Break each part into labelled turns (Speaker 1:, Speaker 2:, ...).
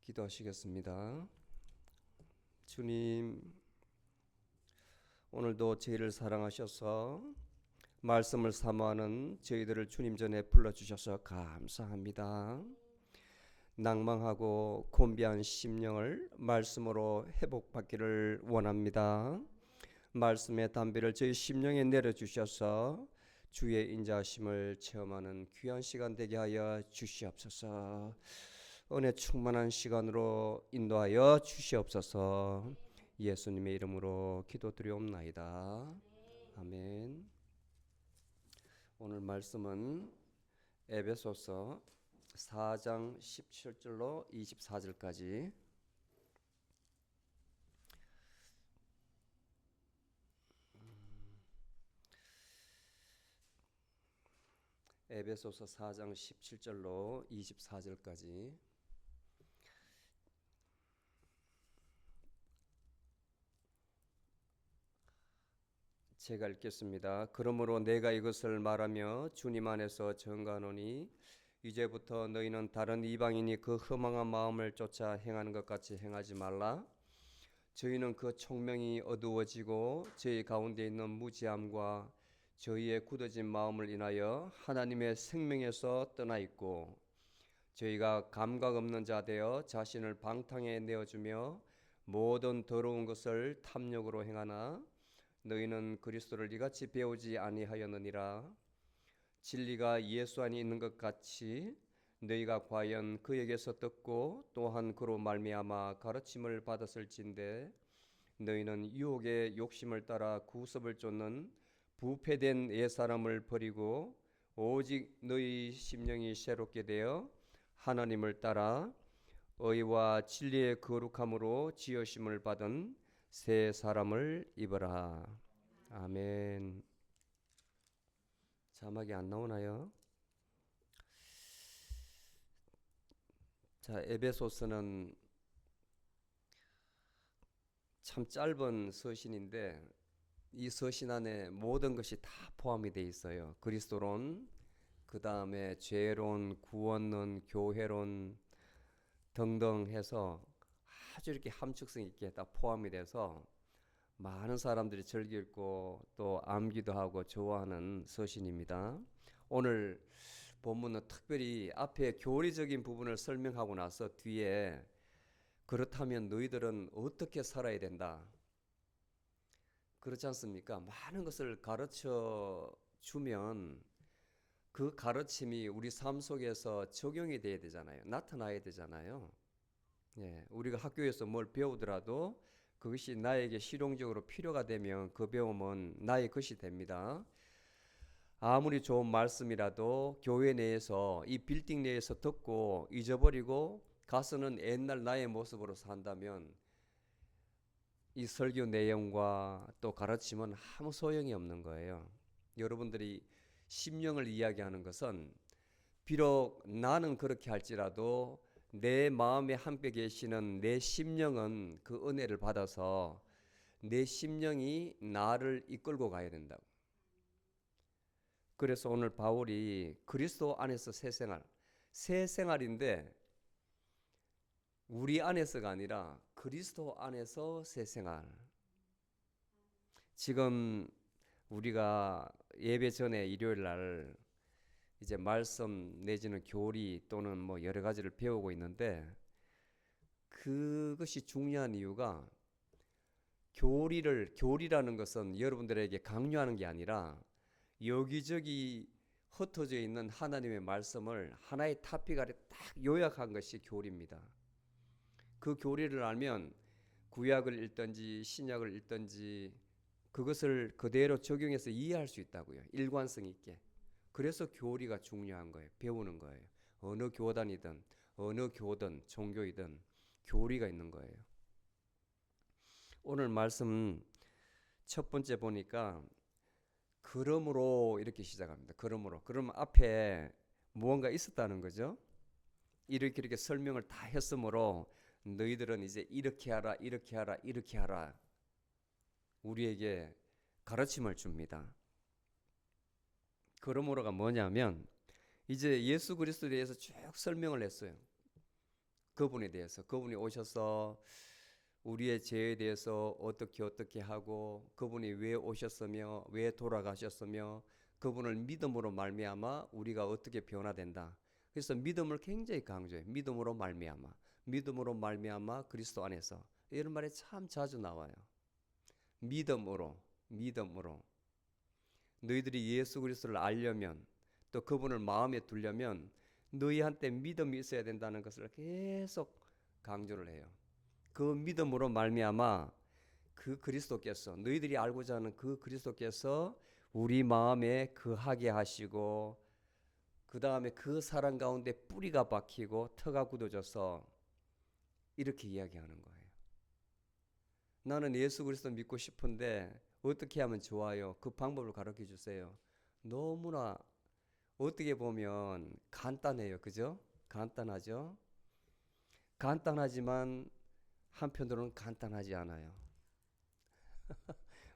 Speaker 1: 기도하시겠습니다. 주님, 오늘도 저희를 사랑하셔서 말씀을 사모하는 저희들을 주님 전에 불러주셔서 감사합니다. 낭망하고 곤비한 심령을 말씀으로 회복받기를 원합니다. 말씀의 담비를 저희 심령에 내려주셔서 주의 인자하심을 체험하는 귀한 시간 되게 하여 주시옵소서. 은혜 충만한 시간으로 인도하여 주시옵소서. 예수님의 이름으로 기도드리옵나이다. 아멘. 오늘 말씀은 에베소서 4장 17절로 24절까지 에베소서 4장 17절로 24절까지 제가 읽겠습니다. 그러므로 내가 이것을 말하며 주님 안에서 증거하노니 이제부터 너희는 다른 이방인이 그 허망한 마음을 쫓아 행하는 것 같이 행하지 말라. 저희는 그 총명이 어두워지고 저희 가운데 있는 무지함과 저희의 굳어진 마음을 인하여 하나님의 생명에서 떠나 있고 저희가 감각 없는 자 되어 자신을 방탕에 내어주며 모든 더러운 것을 탐욕으로 행하나 너희는 그리스도를 이같이 배우지 아니하였느니라. 진리가 예수 안에 있는 것 같이 너희가 과연 그에게서 듣고 또한 그로 말미암아 가르침을 받았을진데 너희는 유혹의 욕심을 따라 구습을 쫓는 부패된 옛사람을 버리고 오직 너희 심령이 새롭게 되어 하나님을 따라 의와 진리의 거룩함으로 지으심을 받은 새 사람을 입어라. 아멘. 자막이 안 나오나요? 자, 에베소서는 참 짧은 서신인데 이 서신 안에 모든 것이 다 포함이 되어 있어요. 그리스도론, 그 다음에 죄론, 구원론, 교회론 등등 해서 아주 이렇게 함축성 있게 다 포함이 돼서 많은 사람들이 즐겨 읽고 또 암기도 하고 좋아하는 서신입니다. 오늘 본문은 특별히 앞에 교리적인 부분을 설명하고 나서 뒤에 그렇다면 너희들은 어떻게 살아야 된다. 그렇지 않습니까? 많은 것을 가르쳐 주면 그 가르침이 우리 삶 속에서 적용이 돼야 되잖아요. 나타나야 되잖아요. 예, 우리가 학교에서 뭘 배우더라도 그것이 나에게 실용적으로 필요가 되면 그 배움은 나의 것이 됩니다. 아무리 좋은 말씀이라도 교회 내에서 이 빌딩 내에서 듣고 잊어버리고 가서는 옛날 나의 모습으로 산다면 이 설교 내용과 또 가르침은 아무 소용이 없는 거예요. 여러분들이 심령을 이야기하는 것은 비록 나는 그렇게 할지라도 내 마음에 함께 계시는 내 심령은 그 은혜를 받아서 내 심령이 나를 이끌고 가야 된다고. 그래서 오늘 바울이 그리스도 안에서 새 생활인데 우리 안에서가 아니라 그리스도 안에서 새 생활. 지금 우리가 예배 전에 일요일 날 이제 말씀 내지는 교리 또는 뭐 여러 가지를 배우고 있는데 그것이 중요한 이유가 교리라는 것은 여러분들에게 강요하는 게 아니라 여기저기 흩어져 있는 하나님의 말씀을 하나의 토픽 아래 딱 요약한 것이 교리입니다. 그 교리를 알면 구약을 읽든지 신약을 읽든지 그것을 그대로 적용해서 이해할 수 있다고요. 일관성 있게. 그래서 교리가 중요한 거예요. 배우는 거예요. 어느 교단이든 어느 교든 종교이든 교리가 있는 거예요. 오늘 말씀 첫 번째 보니까 그러므로 이렇게 시작합니다. 그러므로. 그럼 앞에 무언가 있었다는 거죠. 이렇게 설명을 다 했으므로 너희들은 이제 이렇게 하라, 이렇게 하라, 이렇게 하라. 우리에게 가르침을 줍니다. 그러므로가 뭐냐면 이제 예수 그리스도에 대해서 쭉 설명을 했어요. 그분에 대해서 그분이 오셔서 우리의 죄에 대해서 어떻게 하고 그분이 왜 오셨으며 왜 돌아가셨으며 그분을 믿음으로 말미암아 우리가 어떻게 변화된다. 그래서 믿음을 굉장히 강조해. 믿음으로 말미암아 그리스도 안에서 이런 말이 참 자주 나와요. 믿음으로 너희들이 예수 그리스도를 알려면 또 그분을 마음에 두려면 너희한테 믿음이 있어야 된다는 것을 계속 강조를 해요. 그 믿음으로 말미암아 그 그리스도께서 너희들이 알고자 하는 그 그리스도께서 우리 마음에 거하게 하시고 그 다음에 그 사랑 가운데 뿌리가 박히고 터가 굳어져서 이렇게 이야기하는 거예요. 나는 예수 그리스도 믿고 싶은데 어떻게 하면 좋아요? 그 방법을 가르쳐 주세요. 너무나 어떻게 보면 간단해요. 그죠? 간단하죠? 간단하지만 한편으로는 간단하지 않아요.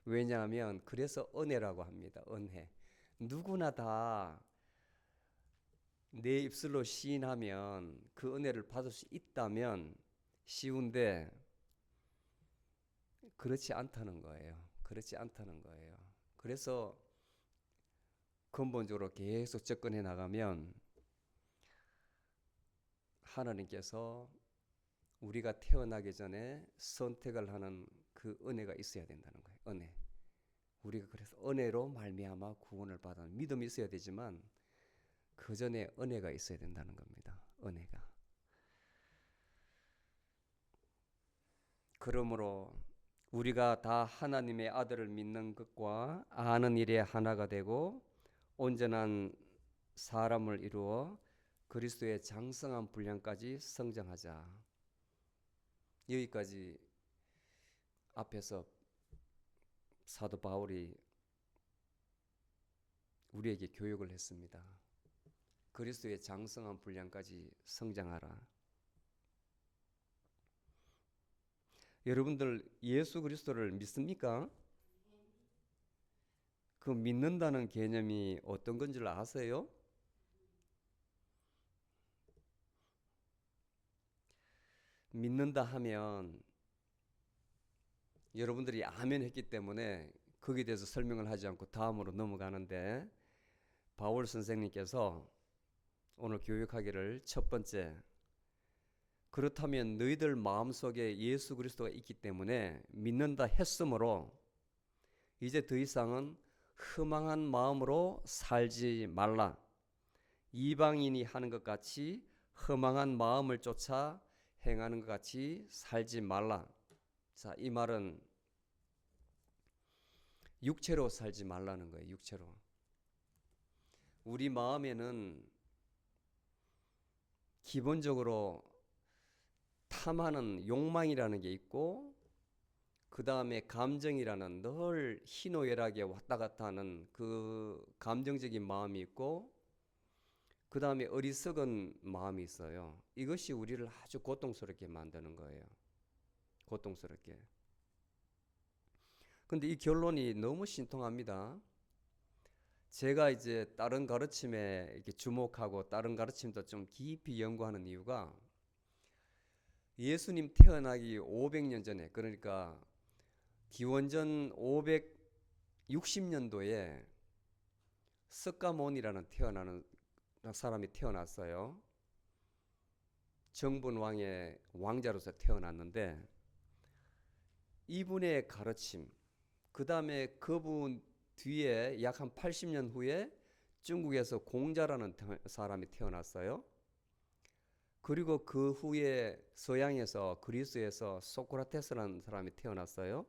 Speaker 1: 왜냐하면 그래서 은혜라고 합니다. 은혜. 누구나 다 내 입술로 시인하면 그 은혜를 받을 수 있다면 쉬운데 그렇지 않다는 거예요. 그렇지 않다는 거예요. 그래서 근본적으로 계속 접근해 나가면 하나님께서 우리가 태어나기 전에 선택을 하는 그 은혜가 있어야 된다는 거예요. 은혜. 우리가 그래서 은혜로 말미암아 구원을 받은 믿음이 있어야 되지만 그 전에 은혜가 있어야 된다는 겁니다. 은혜가. 그러므로 우리가 다 하나님의 아들을 믿는 것과 아는 일에 하나가 되고 온전한 사람을 이루어 그리스도의 장성한 분량까지 성장하자. 여기까지 앞에서 사도 바울이 우리에게 교육을 했습니다. 그리스도의 장성한 분량까지 성장하라. 여러분들 예수 그리스도를 믿습니까? 그 믿는다는 개념이 어떤 건 줄 아세요? 믿는다 하면 여러분들이 아멘 했기 때문에 거기에 대해서 설명을 하지 않고 다음으로 넘어가는데 바울 선생님께서 오늘 교육하기를 첫 번째, 그렇다면 너희들 마음속에 예수 그리스도가 있기 때문에 믿는다 했으므로 이제 더 이상은 허망한 마음으로 살지 말라. 이방인이 하는 것 같이 허망한 마음을 쫓아 행하는 것 같이 살지 말라. 자, 이 말은 육체로 살지 말라는 거예요. 육체로. 우리 마음에는 기본적으로 탐하는 욕망이라는 게 있고 그 다음에 감정이라는 늘 희노애락에 왔다 갔다 하는 그 감정적인 마음이 있고 그 다음에 어리석은 마음이 있어요. 이것이 우리를 아주 고통스럽게 만드는 거예요. 고통스럽게. 근데 이 결론이 너무 신통합니다. 제가 이제 다른 가르침에 이렇게 주목하고 다른 가르침도 좀 깊이 연구하는 이유가 예수님 태어나기 500년 전에, 그러니까 기원전 560년도에 석가모니라는 태어나는 사람이 태어났어요. 정분 왕의 왕자로서 태어났는데 이분의 가르침, 그 다음에 그분 뒤에 약 한 80년 후에 중국에서 공자라는 사람이 태어났어요. 그리고 그 후에 서양에서 그리스에서 소크라테스라는 사람이 태어났어요.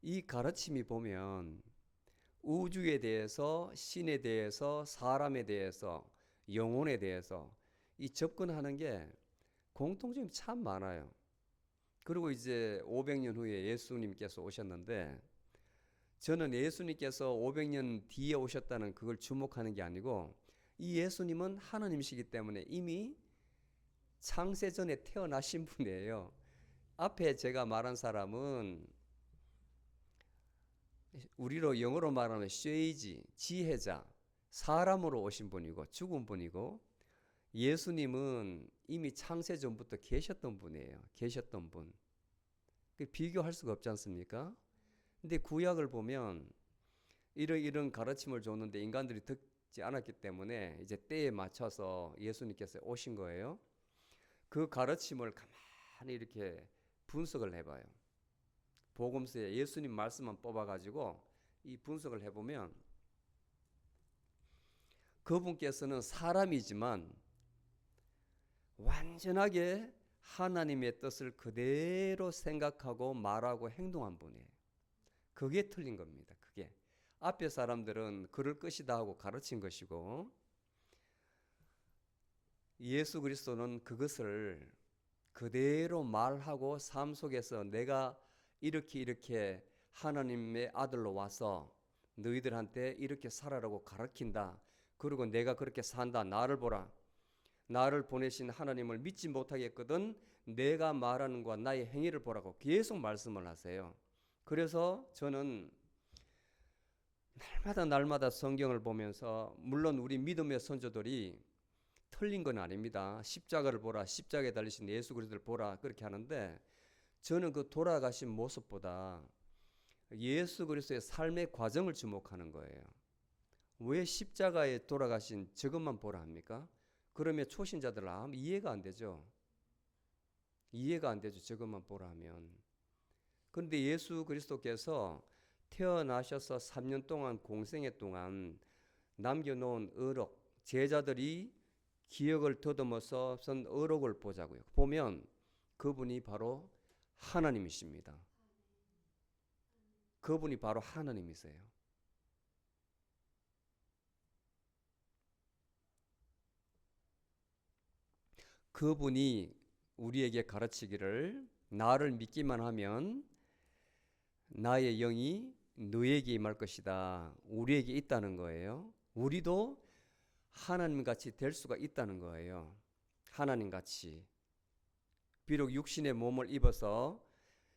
Speaker 1: 이 가르침이 보면 우주에 대해서, 신에 대해서, 사람에 대해서, 영혼에 대해서 이 접근하는 게 공통점이 참 많아요. 그리고 이제 500년 후에 예수님께서 오셨는데 저는 예수님께서 500년 뒤에 오셨다는 그걸 주목하는 게 아니고 이 예수님은 하나님이시기 때문에 이미 창세 전에 태어나신 분이에요. 앞에 제가 말한 사람은 우리로 영어로 말하면 쉐이지, 지혜자, 사람으로 오신 분이고 죽은 분이고 예수님은 이미 창세 전부터 계셨던 분이에요. 계셨던 분. 비교할 수가 없지 않습니까? 근데 구약을 보면 이런 가르침을 줬는데 인간들이 듣지 않았기 때문에 이제 때에 맞춰서 예수님께서 오신 거예요. 그 가르침을 가만히 이렇게 분석을 해봐요. 복음서에 예수님 말씀만 뽑아가지고 이 분석을 해보면 그분께서는 사람이지만 완전하게 하나님의 뜻을 그대로 생각하고 말하고 행동한 분이에요. 그게 틀린 겁니다. 그게 앞에 사람들은 그럴 것이다 하고 가르친 것이고 예수 그리스도는 그것을 그대로 말하고 삶 속에서 내가 이렇게 하나님의 아들로 와서 너희들한테 이렇게 살아라고 가르친다. 그리고 내가 그렇게 산다. 나를 보라. 나를 보내신 하나님을 믿지 못하겠거든 내가 말하는 것과 나의 행위를 보라고 계속 말씀을 하세요. 그래서 저는 날마다 성경을 보면서 물론 우리 믿음의 선조들이 틀린 건 아닙니다. 십자가를 보라, 십자가에 달리신 예수 그리스도를 보라 그렇게 하는데 저는 그 돌아가신 모습보다 예수 그리스도의 삶의 과정을 주목하는 거예요. 왜 십자가에 돌아가신 저것만 보라 합니까? 그러면 초신자들 아무 이해가 안 되죠. 이해가 안 되죠. 저것만 보라 하면. 그런데 예수 그리스도께서 태어나셔서 3년 동안 공생애 동안 남겨놓은 어록, 제자들이 기억을 더듬어서 쓴 어록을 보자고요. 보면 그분이 바로 하나님이십니다. 그분이 바로 하나님이세요. 그분이 우리에게 가르치기를 나를 믿기만 하면 나의 영이 너에게 임할 것이다. 우리에게 있다는 거예요. 우리도 하나님같이 될 수가 있다는 거예요. 하나님같이. 비록 육신의 몸을 입어서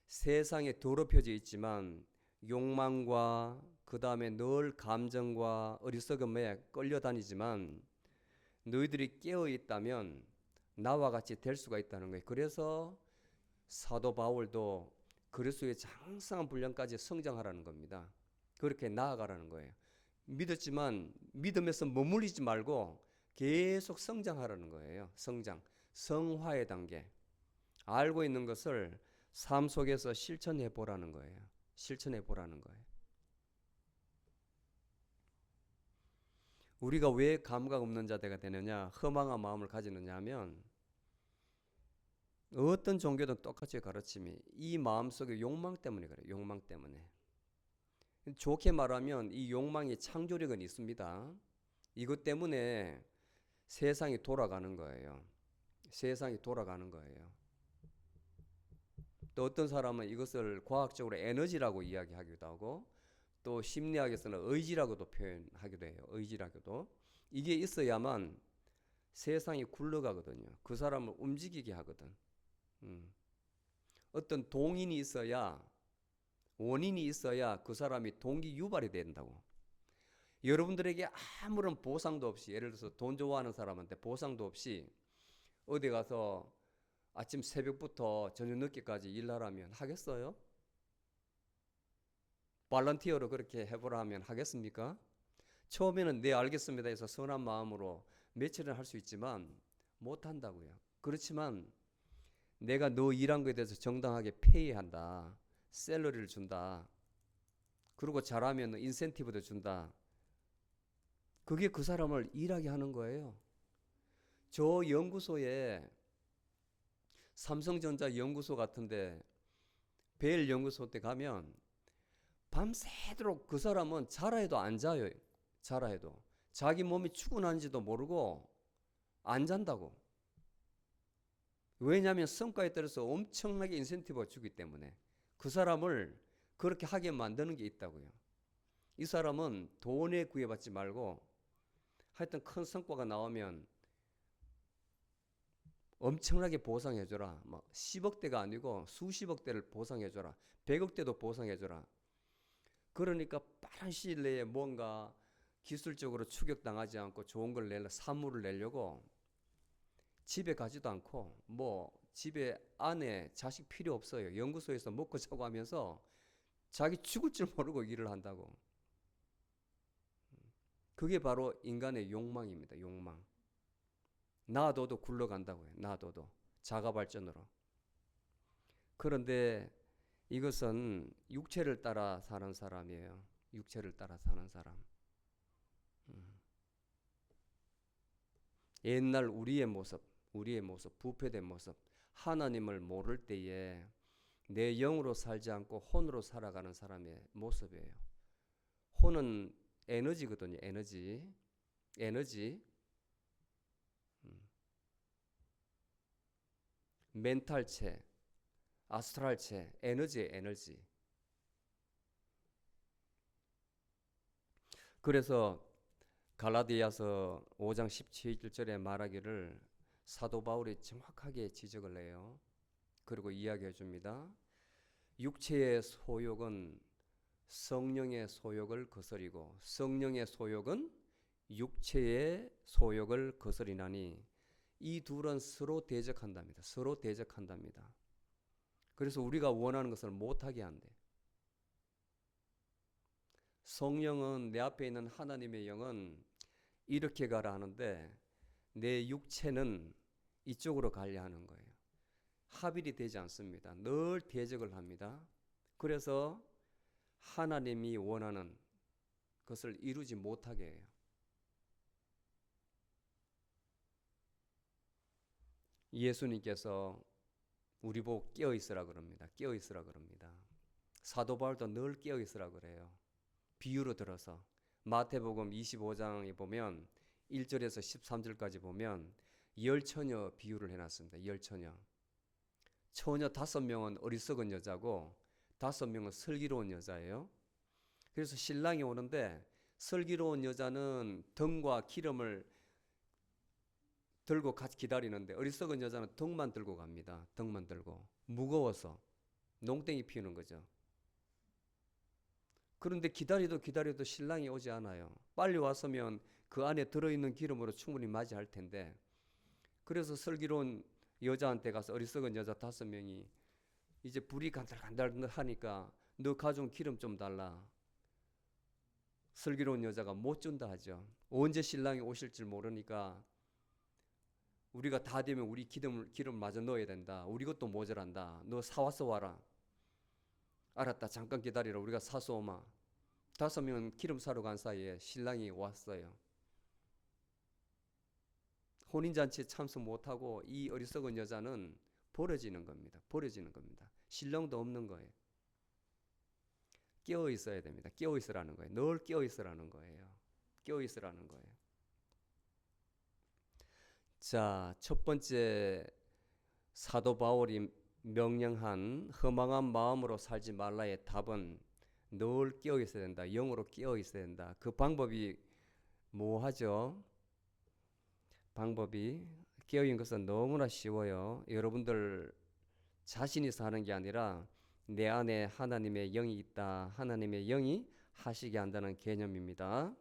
Speaker 1: 세상에 더럽혀져 있지만 욕망과 그 다음에 늘 감정과 어리석음에 끌려다니지만 너희들이 깨어있다면 나와 같이 될 수가 있다는 거예요. 그래서 사도 바울도 그리스도의 장성한 분량까지 성장하라는 겁니다. 그렇게 나아가라는 거예요. 믿었지만 믿음에서 머물리지 말고 계속 성장하라는 거예요. 성장, 성화의 단계. 알고 있는 것을 삶 속에서 실천해 보라는 거예요. 실천해 보라는 거예요. 우리가 왜 감각 없는 자들가 되느냐, 허망한 마음을 가지느냐 하면 어떤 종교든 똑같이 가르침이 이 마음속의 욕망 때문에 그래요. 욕망 때문에. 좋게 말하면 이 욕망이 창조력은 있습니다. 이것 때문에 세상이 돌아가는 거예요. 세상이 돌아가는 거예요. 또 어떤 사람은 이것을 과학적으로 에너지라고 이야기하기도 하고 또 심리학에서는 의지라고도 표현하기도 해요. 의지라고도. 이게 있어야만 세상이 굴러가거든요. 그 사람을 움직이게 하거든. 어떤 동인이 있어야 원인이 있어야 그 사람이 동기 유발이 된다고. 여러분들에게 아무런 보상도 없이 예를 들어서 돈 좋아하는 사람한테 보상도 없이 어디 가서 아침 새벽부터 저녁 늦게까지 일하라면 하겠어요? 발런티어로 그렇게 해보라 하면 하겠습니까? 처음에는 네 알겠습니다 해서 선한 마음으로 며칠은 할 수 있지만 못한다고요. 그렇지만 내가 너 일한 거에 대해서 정당하게 페이한다. 샐러리를 준다. 그리고 잘하면 인센티브도 준다. 그게 그 사람을 일하게 하는 거예요. 저 연구소에 삼성전자 연구소 같은데 벨 연구소 때 가면 밤새도록 그 사람은 자라 해도 안 자요. 자라 해도. 자기 몸이 축은한지도 모르고 안 잔다고. 왜냐하면 성과에 따라서 엄청나게 인센티브가 주기 때문에 그 사람을 그렇게 하게 만드는 게 있다고요. 이 사람은 돈에 구애받지 말고 하여튼 큰 성과가 나오면 엄청나게 보상해줘라. 막 10억대가 아니고 수십억대를 보상해줘라. 100억대도 보상해줘라. 그러니까 빠른 시일 내에 뭔가 기술적으로 추격당하지 않고 좋은 걸 내려 산물을 내려고 집에 가지도 않고 뭐 집에 아내 자식 필요 없어요. 연구소에서 먹고 자고 하면서 자기 죽을 줄 모르고 일을 한다고. 그게 바로 인간의 욕망입니다. 욕망. 놔둬도 굴러간다고요. 놔둬도 자가 발전으로. 그런데 이것은 육체를 따라 사는 사람이에요. 육체를 따라 사는 사람. 옛날 우리의 모습, 부패된 모습, 하나님을 모를 때에 내 영으로 살지 않고 혼으로 살아가는 사람의 모습이에요. 혼은 에너지거든요. 에너지. 멘탈체, 아스트랄체, 에너지. 그래서 갈라디아서 5장 17절에 말하기를 사도 바울이 정확하게 지적을 해요. 그리고 이야기해 줍니다. 육체의 소욕은 성령의 소욕을 거스리고 성령의 소욕은 육체의 소욕을 거스리나니 이 둘은 서로 대적한답니다. 서로 대적한답니다. 그래서 우리가 원하는 것을 못하게 한대. 성령은 내 앞에 있는 하나님의 영은 이렇게 가라 하는데 내 육체는 이쪽으로 가려 하는 거예요. 합일이 되지 않습니다. 늘 대적을 합니다. 그래서 하나님이 원하는 것을 이루지 못하게 해요. 예수님께서 우리 보고 깨어있으라 그럽니다. 깨어있으라 그럽니다. 사도 바울도 늘 깨어있으라 그래요. 비유로 들어서 마태복음 25장에 보면 1절에서 13절까지 보면 열처녀 비유를 해놨습니다. 열처녀. 처녀 5명은 어리석은 여자고 5명은 슬기로운 여자예요. 그래서 신랑이 오는데 슬기로운 여자는 등과 기름을 들고 같이 기다리는데 어리석은 여자는 등만 들고 갑니다. 등만 들고. 무거워서 농땡이 피우는 거죠. 그런데 기다려도 신랑이 오지 않아요. 빨리 왔으면 그 안에 들어있는 기름으로 충분히 맞이할 텐데. 그래서 슬기로운 여자한테 가서 어리석은 여자 5명이 이제 불이 간달간달 하니까 너 가져온 기름 좀 달라. 슬기로운 여자가 못 준다 하죠. 언제 신랑이 오실 줄 모르니까 우리가 다 되면 우리 기름 마저 넣어야 된다. 우리 것도 모자란다. 너 사와서 와라. 알았다. 잠깐 기다리라. 우리가 사서 오마. 5명은 기름 사러 간 사이에 신랑이 왔어요. 혼인잔치에 참석 못하고 이 어리석은 여자는 버려지는 겁니다. 신랑도 없는 거예요. 깨어 있어야 됩니다. 깨어 있으라는 거예요. 늘 깨어 있으라는 거예요. 깨어 있으라는 거예요. 자, 첫 번째 사도 바울이 명령한 허망한 마음으로 살지 말라의 답은 늘 깨어 있어야 된다. 영으로 깨어 있어야 된다. 그 방법이 뭐하죠? 방법이 깨어 있는 것은 너무나 쉬워요. 여러분들 자신이 사는 게 아니라 내 안에 하나님의 영이 있다. 하나님의 영이 하시게 한다는 개념입니다.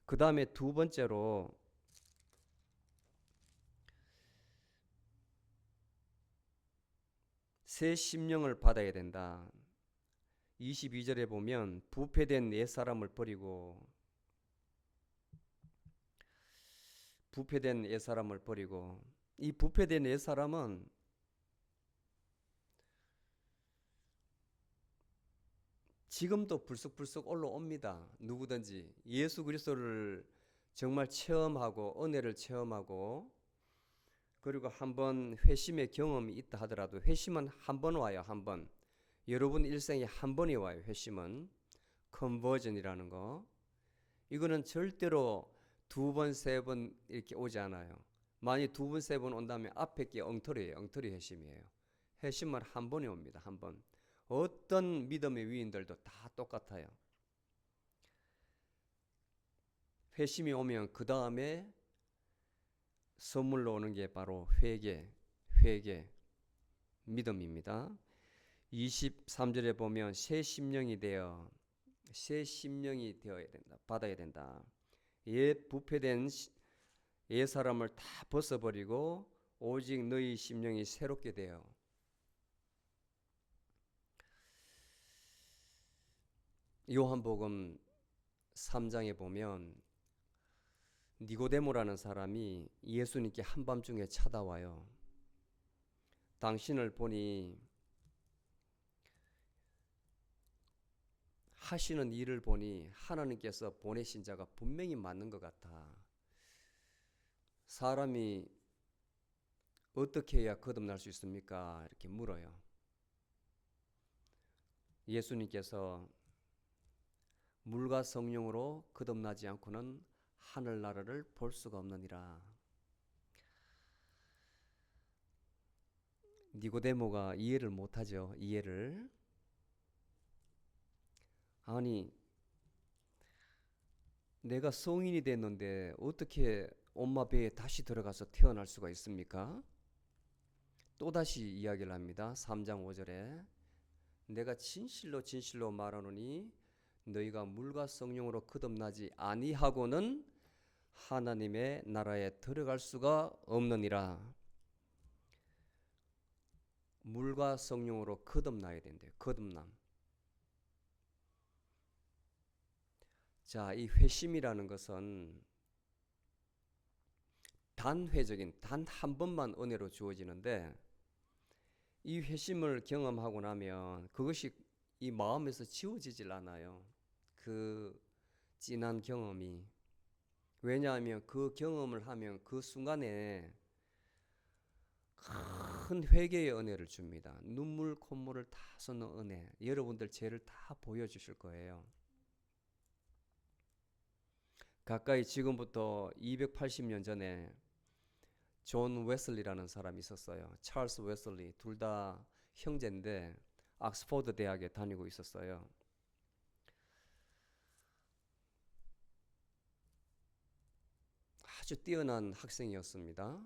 Speaker 1: 그 다음에 두 번째로 새 심령을 받아야 된다. 22절에 보면 부패된 옛사람을 버리고 이 부패된 옛사람은 지금도 불쑥불쑥 올라옵니다. 누구든지 예수 그리스도를 정말 체험하고 은혜를 체험하고 그리고 한번 회심의 경험이 있다 하더라도 회심은 한 번 와요. 한 번. 여러분 일생에 한 번이 와요. 회심은 컨버전이라는 거. 이거는 절대로 2번, 3번 이렇게 오지 않아요. 만약 2번, 3번 온다면 앞에 게 엉터리예요. 엉터리 회심이에요. 회심은 한 번에 옵니다. 한 번. 어떤 믿음의 위인들도 다 똑같아요. 회심이 오면 그 다음에 선물로 오는 게 바로 회개, 믿음입니다. 23절에 보면 새 심령이 되어야 된다. 받아야 된다. 부패된 옛 사람을 다 벗어버리고 오직 너희 심령이 새롭게 되어. 요한복음 3장에 보면 니고데모라는 사람이 예수님께 한밤중에 찾아와요. 당신을 보니 하시는 일을 보니 하나님께서 보내신 자가 분명히 맞는 것 같아. 사람이 어떻게 해야 거듭날 수 있습니까? 이렇게 물어요. 예수님께서 물과 성령으로 거듭나지 않고는 하늘나라를 볼 수가 없느니라. 니고데모가 이해를 못하죠. 이해를. 아니, 내가 성인이 됐는데 어떻게 엄마 배에 다시 들어가서 태어날 수가 있습니까? 또다시 이야기를 합니다. 3장 5절에 내가 진실로 진실로 말하노니 너희가 물과 성령으로 거듭나지 아니하고는 하나님의 나라에 들어갈 수가 없느니라. 물과 성령으로 거듭나야 된대요. 거듭남. 자, 이 회심이라는 것은 단회적인 단 한 번만 은혜로 주어지는데 이 회심을 경험하고 나면 그것이 이 마음에서 지워지질 않아요. 그 진한 경험이. 왜냐하면 그 경험을 하면 그 순간에 큰 회개의 은혜를 줍니다. 눈물 콧물을 다 쏟는 은혜. 여러분들 죄를 다 보여주실 거예요. 가까이 지금부터 280년 전에 존 웨슬리라는 사람이 있었어요. 찰스 웨슬리. 둘 다 형제인데 옥스퍼드 대학에 다니고 있었어요. 아주 뛰어난 학생이었습니다.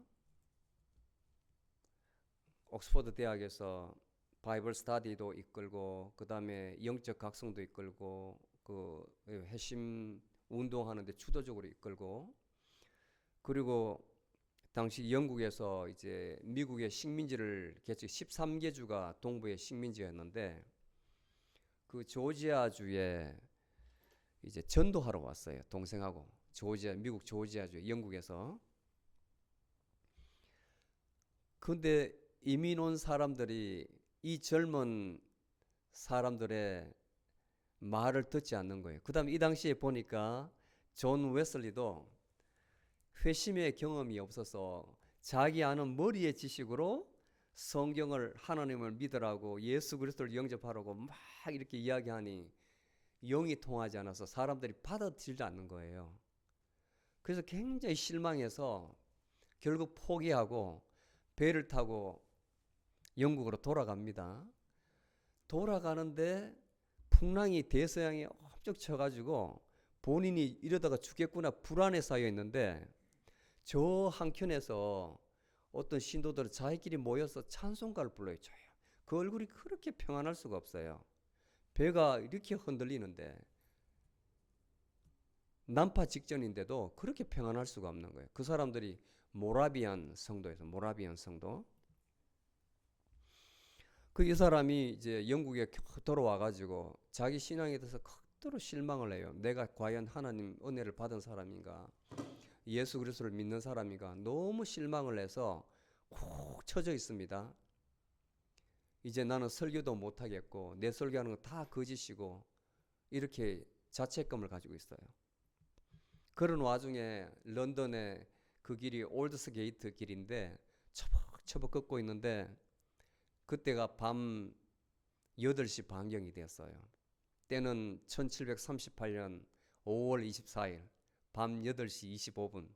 Speaker 1: 옥스퍼드 대학에서 바이블 스터디도 이끌고 그 다음에 영적 각성도 이끌고 그 회심 운동하는데 주도적으로 이끌고 그리고 당시 영국에서 이제 미국의 식민지를 개척 13개주가 동부의 식민지였는데 그 조지아주에 이제 전도하러 왔어요. 동생하고 조지아 미국 조지아주 영국에서. 근데 이민 온 사람들이 이 젊은 사람들의 말을 듣지 않는 거예요. 그 다음에 이 당시에 보니까 존 웨슬리도 회심의 경험이 없어서 자기 아는 머리의 지식으로 성경을 하나님을 믿으라고 예수 그리스도를 영접하라고 막 이렇게 이야기하니 영이 통하지 않아서 사람들이 받아들이지 않는 거예요. 그래서 굉장히 실망해서 결국 포기하고 배를 타고 영국으로 돌아갑니다. 돌아가는데 풍랑이 대서양이 엄청 쳐가지고 본인이 이러다가 죽겠구나 불안에 쌓여 있는데 저 한켠에서 어떤 신도들은 자기끼리 모여서 찬송가를 불러요. 그 얼굴이 그렇게 평안할 수가 없어요. 배가 이렇게 흔들리는데 난파 직전인데도 그렇게 평안할 수가 없는 거예요. 그 사람들이 모라비안 성도에서 모라비안 성도. 그 이 사람이 이제 영국에 돌아와 가지고 자기 신앙에 대해서 극도로 실망을 해요. 내가 과연 하나님 은혜를 받은 사람인가? 예수 그리스도를 믿는 사람인가? 너무 실망을 해서 콕 처져 있습니다. 이제 나는 설교도 못 하겠고 내 설교하는 건 다 거짓이고 이렇게 자책감을 가지고 있어요. 그런 와중에 런던의 그 길이 올드스 게이트 길인데 처벅처벅 걷고 있는데 그때가 밤 8시 반경이 되었어요. 때는 1738년 5월 24일 밤 8시 25분.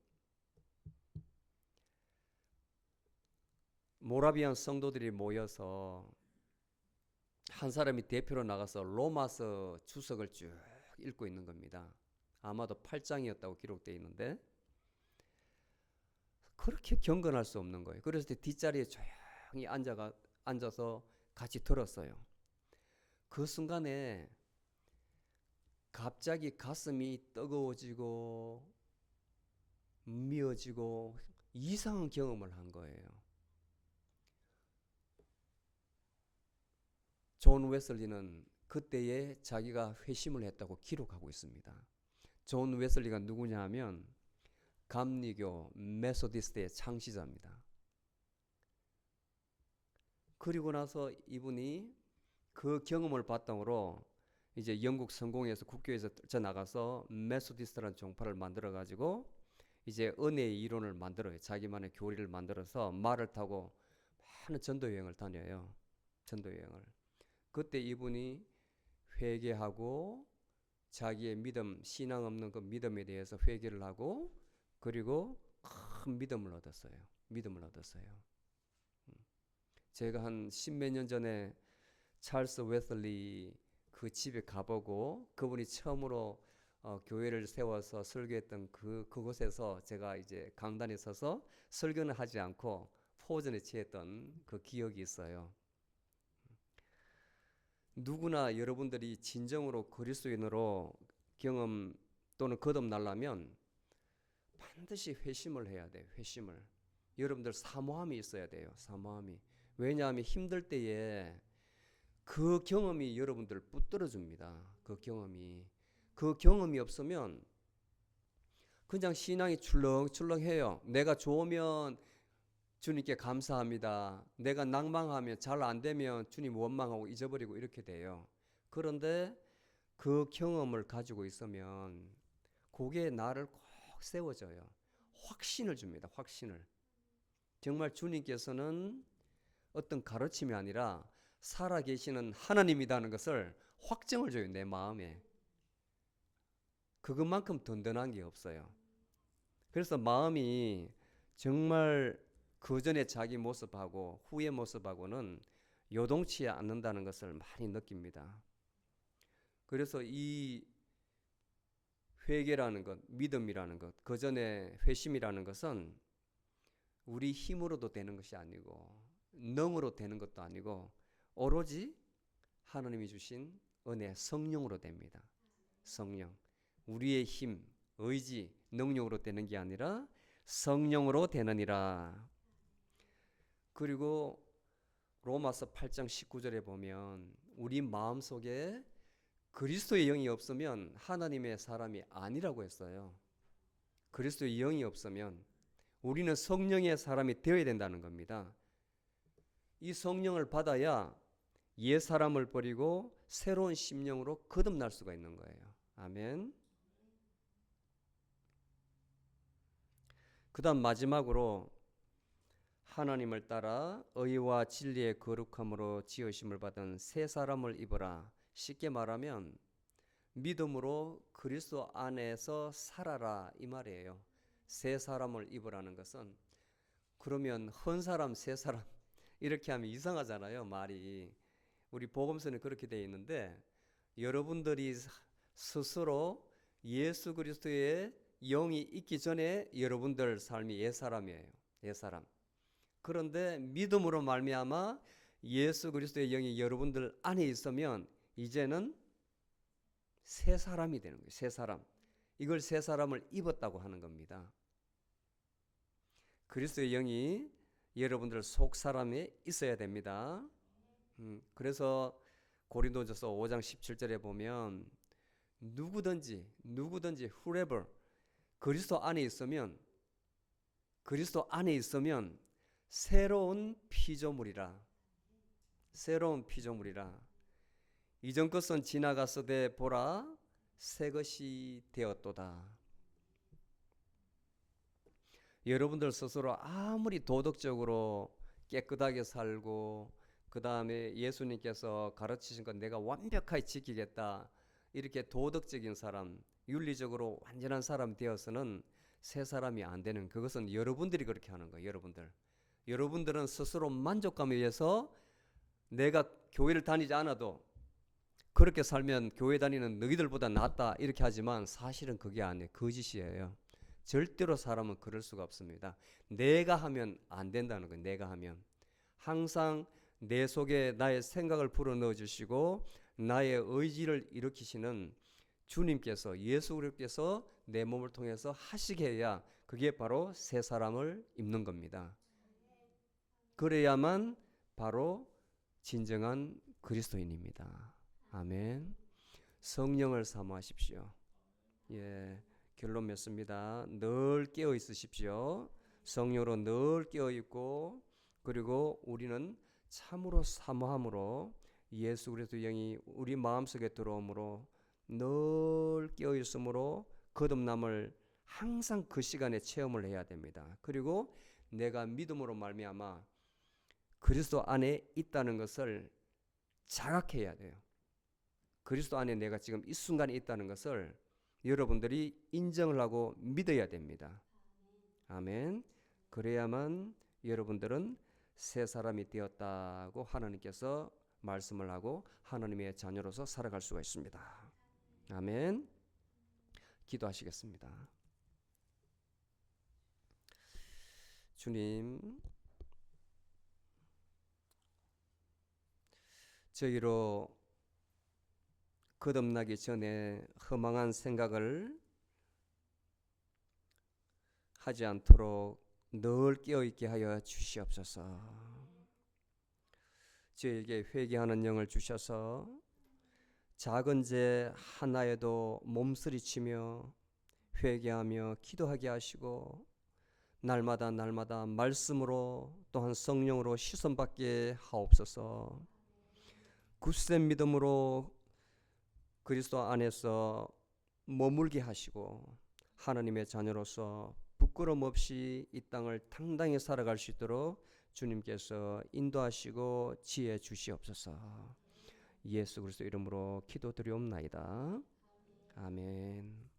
Speaker 1: 모라비안 성도들이 모여서 한 사람이 대표로 나가서 로마서 주석을 쭉 읽고 있는 겁니다. 아마도 8장이었다고 기록되어 있는데 그렇게 경건할 수 없는 거예요. 그래서 뒷자리에 조용히 앉아서 같이 들었어요. 그 순간에 갑자기 가슴이 뜨거워지고 미어지고 이상한 경험을 한 거예요. 존 웨슬리는 그때에 자기가 회심을 했다고 기록하고 있습니다. 존 웨슬리가 누구냐 하면 감리교 메소디스트의 창시자입니다. 그리고 나서 이분이 그 경험을 바탕으로 이제 영국 성공에서 국교에서 뛰쳐나가서 메소디스트라는 종파를 만들어 가지고 이제 은혜의 이론을 만들어요. 자기만의 교리를 만들어서 말을 타고 많은 전도 여행을 다녀요. 전도 여행을. 그때 이분이 회개하고 자기의 믿음, 신앙 없는 그 믿음에 대해서 회개를 하고 그리고 큰 믿음을 얻었어요. 믿음을 얻었어요. 제가 한 십몇 년 전에 찰스 웨슬리 그 집에 가보고 그분이 처음으로 교회를 세워서 설교했던 그곳에서 제가 이제 강단에 서서 설교는 하지 않고 포전에 취했던 그 기억이 있어요. 누구나 여러분들이 진정으로 그리스도인으로 경험 또는 거듭나려면 반드시 회심을 해야 돼요. 회심을. 여러분들 사모함이 있어야 돼요. 사모함이. 왜냐하면 힘들 때에 그 경험이 여러분들 붙들어 줍니다. 그 경험이 없으면 그냥 신앙이 출렁출렁해요. 내가 좋으면 주님께 감사합니다. 내가 낭망하면 잘 안 되면 주님 원망하고 잊어버리고 이렇게 돼요. 그런데 그 경험을 가지고 있으면 그게 나를 꼭 세워줘요. 확신을 줍니다. 확신을. 정말 주님께서는 어떤 가르침이 아니라 살아계시는 하나님이라는 것을 확정을 줘요. 내 마음에. 그것만큼 든든한 게 없어요. 그래서 마음이 정말 그 전에 자기 모습하고 후의 모습하고는 요동치 않는다는 것을 많이 느낍니다. 그래서 이 회개라는 것, 믿음이라는 것, 그 전에 회심이라는 것은 우리 힘으로도 되는 것이 아니고 능으로 되는 것도 아니고 오로지 하나님이 주신 은혜 성령으로 됩니다. 성령. 우리의 힘, 의지, 능력으로 되는 게 아니라 성령으로 되느니라. 그리고 로마서 8장 19절에 보면 우리 마음속에 그리스도의 영이 없으면 하나님의 사람이 아니라고 했어요. 그리스도의 영이 없으면 우리는 성령의 사람이 되어야 된다는 겁니다. 이 성령을 받아야 옛 사람을 버리고 새로운 심령으로 거듭날 수가 있는 거예요. 아멘. 그 다음 마지막으로 하나님을 따라 의와 진리의 거룩함으로 지으심을 받은 새 사람을 입어라. 쉽게 말하면 믿음으로 그리스도 안에서 살아라 이 말이에요. 새 사람을 입으라는 것은 그러면 한 사람 새 사람 이렇게 하면 이상하잖아요. 말이. 우리 복음서는 그렇게 되어 있는데 여러분들이 스스로 예수 그리스도의 영이 있기 전에 여러분들 삶이 옛사람이에요. 옛사람. 그런데 믿음으로 말미암아 예수 그리스도의 영이 여러분들 안에 있으면 이제는 새 사람이 되는 거예요. 새 사람. 이걸 새 사람을 입었다고 하는 겁니다. 그리스도의 영이 여러분들 속 사람에 있어야 됩니다. 그래서 고린도전서 5장 17절에 보면 누구든지 whoever 그리스도 안에 있으면 새로운 피조물이라. 새로운 피조물이라. 이전 것은 지나갔으되 보라 새 것이 되었도다. 여러분들 스스로 아무리 도덕적으로 깨끗하게 살고 그 다음에 예수님께서 가르치신 것 내가 완벽하게 지키겠다 이렇게 도덕적인 사람, 윤리적으로 완전한 사람 되어서는 새 사람이 안 되는, 그것은 여러분들이 그렇게 하는 거예요. 여러분들은 스스로 만족감에 의해서 내가 교회를 다니지 않아도 그렇게 살면 교회 다니는 너희들보다 낫다 이렇게 하지만 사실은 그게 아니에요. 거짓이에요. 절대로 사람은 그럴 수가 없습니다. 내가 하면 안 된다는 거예요. 내가 하면. 항상 내 속에 나의 생각을 불어넣어 주시고 나의 의지를 일으키시는 주님께서, 예수 그리스도께서 내 몸을 통해서 하시게 해야 그게 바로 새 사람을 입는 겁니다. 그래야만 바로 진정한 그리스도인입니다. 아멘. 성령을 사모하십시오. 예, 결론 맺습니다. 늘 깨어 있으십시오. 성령으로 늘 깨어 있고, 그리고 우리는 참으로 사모함으로 예수 그리스도 영이 우리 마음속에 들어오므로 늘 깨어 있으므로 거듭남을 항상 그 시간에 체험을 해야 됩니다. 그리고 내가 믿음으로 말미암아 그리스도 안에 있다는 것을 자각해야 돼요. 그리스도 안에 내가 지금 이 순간에 있다는 것을 여러분들이 인정을 하고 믿어야 됩니다. 아멘. 그래야만 여러분들은 새 사람이 되었다고 하나님께서 말씀을 하고 하나님의 자녀로서 살아갈 수가 있습니다. 아멘. 기도하시겠습니다. 주님, 저희로 거듭나기 전에 허망한 생각을 하지 않도록 늘 깨어있게 하여 주시옵소서. 저에게 회개하는 영을 주셔서 작은 죄 하나에도 몸서리치며 회개하며 기도하게 하시고 날마다 말씀으로 또한 성령으로 시선받게 하옵소서. 굳센 믿음으로 그리스도 안에서 머물게 하시고 하나님의 자녀로서 부끄럼 없이 이 땅을 당당히 살아갈 수 있도록 주님께서 인도하시고 지혜 주시옵소서. 예수 그리스도 이름으로 기도드리옵나이다. 아멘.